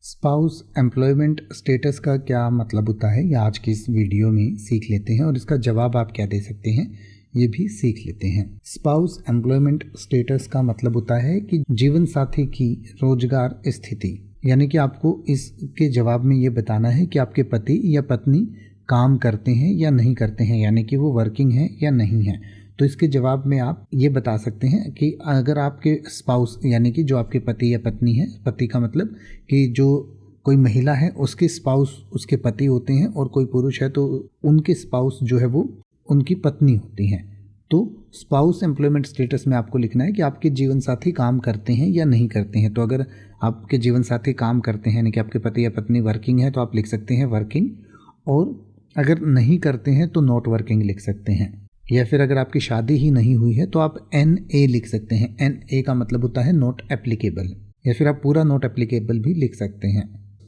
Spouse employment status का क्या मतलब होता है, या आज की इस वीडियो में सीख लेते हैं, और इसका जवाब आप क्या दे सकते हैं ये भी सीख लेते हैं। स्पाउस एम्प्लॉयमेंट स्टेटस का मतलब होता है कि जीवन साथी की रोजगार स्थिति, यानी कि आपको इसके जवाब में ये बताना है कि आपके पति या पत्नी काम करते हैं या नहीं करते हैं, यानी कि वो वर्किंग है या नहीं है। तो इसके जवाब में आप ये बता सकते हैं कि अगर आपके स्पाउस यानी कि जो आपके पति या पत्नी है, पति का मतलब कि जो कोई महिला है उसके स्पाउस उसके पति होते हैं, और कोई पुरुष है तो उनके स्पाउस जो है वो उनकी पत्नी होती हैं। तो स्पाउस एम्प्लॉयमेंट स्टेटस में आपको लिखना है कि आपके जीवन साथी काम करते हैं या नहीं करते हैं। तो अगर आपके जीवन साथी काम करते हैं यानी कि आपके पति या पत्नी वर्किंग है तो आप लिख सकते हैं वर्किंग, और अगर नहीं करते हैं तो नॉट वर्किंग लिख सकते हैं। या फिर अगर आपकी शादी ही नहीं हुई है तो आप NA लिख सकते हैं। NA का मतलब होता है नॉट एप्लीकेबल, या फिर आप पूरा नॉट एप्लीकेबल भी लिख सकते हैं।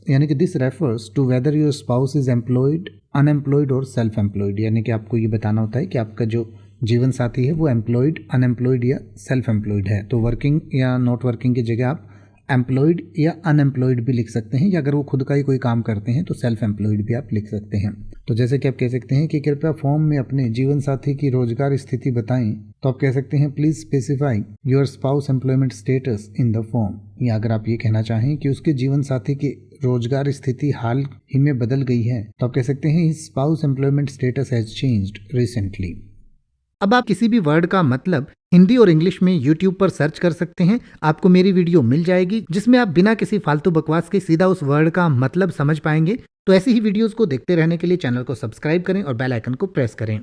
यानी कि this refers to whether your spouse is employed, unemployed और सेल्फ एम्प्लॉयड, यानी कि आपको ये बताना होता है कि आपका जो जीवन साथी है वो एम्प्लॉयड, अनएम्प्लॉयड या सेल्फ एम्प्लॉयड है। तो वर्किंग या नॉट वर्किंग की जगह आप एम्प्लॉयड या अनएम्प्लॉयड भी लिख सकते हैं, या अगर वो खुद का ही कोई काम करते हैं तो सेल्फ एम्प्लॉयड भी आप लिख सकते हैं। तो जैसे कि आप कह सकते हैं कि कृपया फॉर्म में अपने जीवन साथी की रोजगार स्थिति बताएं, तो आप कह सकते हैं please specify your spouse employment status in the form. या अगर आप ये कहना चाहें कि उसके जीवन साथी की रोजगार स्थिति हाल ही में बदल गई है, तो आप कह सकते हैं his spouse employment status has changed recently. अब आप किसी भी वर्ड का मतलब हिंदी और इंग्लिश में YouTube पर सर्च कर सकते हैं। आपको मेरी वीडियो मिल जाएगी जिसमें आप बिना किसी फालतू बकवास के सीधा उस वर्ड का मतलब समझ पाएंगे। तो ऐसी ही वीडियोस को देखते रहने के लिए चैनल को सब्सक्राइब करें और बेल आइकन को प्रेस करें।